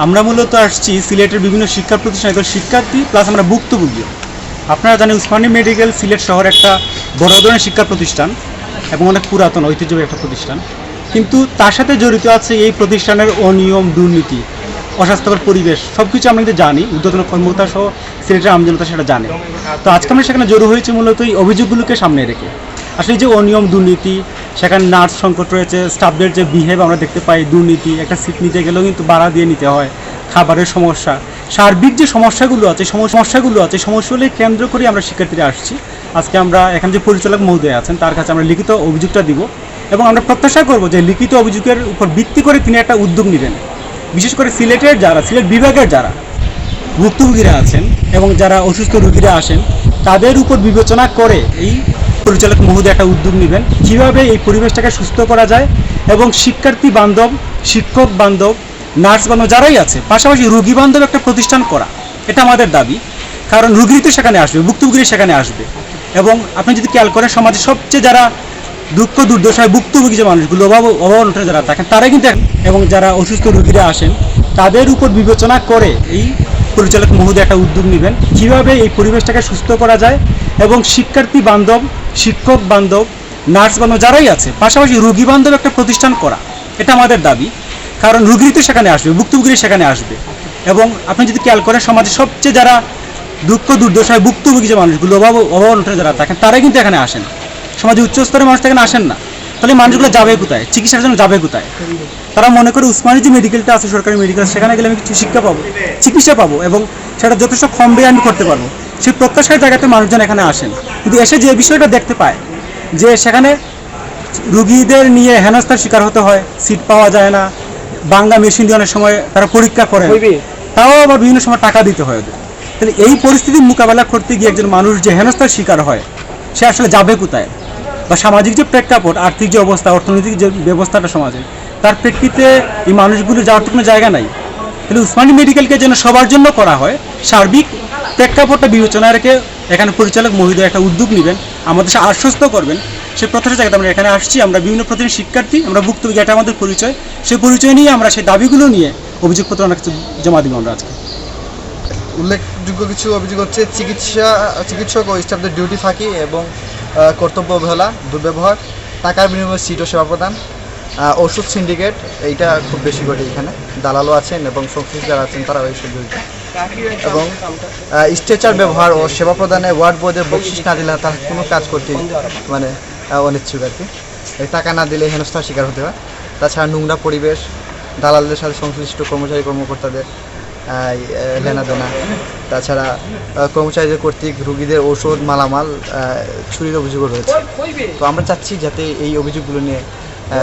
আমরা মূলত আসছি সিলেটের বিভিন্ন শিক্ষা প্রতিষ্ঠান শিক্ষার্থী প্লাস আমরা ভুক্তভোগী। আপনারা জানেন উসমানী মেডিকেল সিলেট শহর একটা বড় ধরনের শিক্ষা প্রতিষ্ঠান এবং অনেক পুরাতন ঐতিহ্যবাহী একটা প্রতিষ্ঠান, কিন্তু তার সাথে জড়িত আছে এই প্রতিষ্ঠানের অনিয়ম, দুর্নীতি, অস্বাস্থ্যকর পরিবেশ, সব কিছু আমরা কিন্তু জানি। ঊর্ধ্বতন কর্মকর্তা সহ সিলেটের আমজনতা সেটা জানে। তো আজকে আমরা সেখানে জড়ো হয়েছি মূলত এই অভিযোগগুলোকে সামনে রেখে। আসলে যে অনিয়ম, দুর্নীতি, সেখানে নার্স সংকট রয়েছে, স্টাফদের যে বিহেভ আমরা দেখতে পাই, দুর্নীতি, একটা সিট নিতে গেলেও কিন্তু ভাড়া দিয়ে নিতে হয়, খাবারের সমস্যা, সার্বিক যে সমস্যাগুলো আছে সমস্যাগুলো কেন্দ্র করে আমরা শিক্ষার্থীরা আসছি। আজকে আমরা এখানে যে পরিচালক মহোদয় আছেন তার কাছে আমরা লিখিত অভিযোগটা দিব এবং আমরা প্রত্যাশা করব যে লিখিত অভিযোগের উপর ভিত্তি করে তিনি একটা উদ্যোগ নেবেন। বিশেষ করে সিলেট বিভাগের যারা ভুক্তভোগীরা আছেন এবং যারা অসুস্থ রোগীরা আসেন তাদের উপর বিবেচনা করে এই পরিচালক মহোদয় একটা উদ্যোগ নেবেন কীভাবে এই পরিবেশটাকে সুস্থ করা যায় এবং শিক্ষার্থী বান্ধব, শিক্ষক বান্ধব, নার্স বান্ধব যারাই আছে, পাশাপাশি রোগী বান্ধব একটা প্রতিষ্ঠান করা, এটা আমাদের দাবি। কারণ রোগী তো সেখানে আসবে, ভুক্তভোগী সেখানে আসবে। এবং আপনি যদি খেয়াল করেন, সমাজে সবচেয়ে যারা দুঃখ দুর্দশায় ভুক্তভোগী যে মানুষগুলো, অভাবনটা যারা থাকেন তারাই কিন্তু, এবং যারা অসুস্থ রোগীরা আসেন তাদের উপর বিবেচনা করে এই পরিচালক মহোদয় একটা উদ্যোগ নেবেন কীভাবে এই পরিবেশটাকে সুস্থ করা যায় এবং শিক্ষার্থী বান্ধব, শিক্ষক বান্ধব, নার্স বান্ধব যারাই আছে, পাশাপাশি রোগী বান্ধব একটা প্রতিষ্ঠান করা, এটা আমাদের দাবি। কারণ রোগী তো সেখানে আসবে, ভুক্তভোগী সেখানে আসবে। এবং আপনি যদি খেয়াল করেন, সমাজে সবচেয়ে যারা দুঃখ দুর্দশায় ভুক্তভোগী যে মানুষগুলো, অভাবনটা যারা থাকেন তারাই কিন্তু এখানে আসেন। সমাজে উচ্চস্তরের মানুষ এখানে আসেন না। তাহলে মানুষগুলো যাবে কোথায়? চিকিৎসার জন্য যাবে কোথায়? তারা মনে করে উসমানী যে মেডিকেলটা আছে, সরকারি মেডিকেল, সেখানে গেলে আমি কিছু শিক্ষা পাবো, চিকিৎসা পাবো এবং সেটা যথেষ্ট কম ব্যয়ে আমি করতে পারবো। সেই প্রত্যাশার জায়গাতে মানুষজন এখানে আসেন, কিন্তু এসে যে বিষয়টা দেখতে পায় যে সেখানে রুগীদের নিয়ে হেনস্থার শিকার হতে হয়, সিট পাওয়া যায় না, বাংলা মেশিন দিয়ে অনেক সময় তারা পরীক্ষা করে, তাও আবার বিভিন্ন সময় টাকা দিতে হয় ওদের। তাহলে এই পরিস্থিতির মোকাবেলা করতে গিয়ে একজন মানুষ যে হেনস্থার শিকার হয়, সে আসলে যাবে কোথায়? বা সামাজিক যে প্রেক্ষাপট, আর্থিক যে অবস্থা, অর্থনৈতিক যে ব্যবস্থাটা সমাজে, তার প্রেক্ষিতে এই মানুষগুলো যাওয়ার তো কোনো জায়গা নাই। কিন্তু উসমানী মেডিকেলকে যেন সবার জন্য করা হয়, সার্বিক প্রেক্ষাপটটা বিবেচনায় রেখে এখানে পরিচালক মহোদয় একটা উদ্যোগ নেবেন, আমাদের সে আশ্বস্ত করবেন। সেই প্রত্যাশা জায়গাতে আমরা এখানে আসছি। আমরা বিভিন্ন প্রতিষ্ঠানের শিক্ষার্থী, আমরা ভুক্তভোগী, এটা আমাদের পরিচয়। সেই পরিচয় নিয়ে আমরা সেই দাবিগুলো নিয়ে অভিযোগপত্র অনেক কিছু জমা দিব আমরা আজকে। উল্লেখযোগ্য কিছু অভিযোগ হচ্ছে চিকিৎসক ও স্টাফদের ডিউটি ফাঁকি এবং কর্তব্য অবহেলা, দুর্ব্যবহার, টাকার বিনিময়ে সিট ও সেবা প্রদান, ওষুধ সিন্ডিকেট, এইটা খুব বেশি ঘটে এখানে। দালালও আছেন এবং সংশ্লিষ্ট যারা আছেন তারাও এইসব জড়িত। এবং স্ট্রেচার ব্যবহার ও সেবা প্রদানে ওয়ার্ড বোর্ডের বকশিস না দিলে তারা কোনো কাজ করতে মানে অনিচ্ছুক আর কি। টাকা না দিলে হেনস্থার শিকার হতে হয়। তাছাড়া নোংরা পরিবেশ, দালালদের সাথে সংশ্লিষ্ট কর্মকর্তাদের লেনাদেনা, তাছাড়া কর্মচারীদের কর্তৃক রোগীদের ওষুধ, মালামাল চুরির অভিযোগও রয়েছে। তো আমরা চাচ্ছি যাতে এই অভিযোগগুলো নিয়ে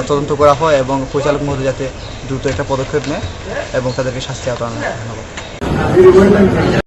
তদন্ত করা হয় এবং পরিচালক মহোদয় যাতে দ্রুত একটা পদক্ষেপ নেয় এবং তাদেরকে শাস্তি আওতায় আনা হয়। ধন্যবাদ।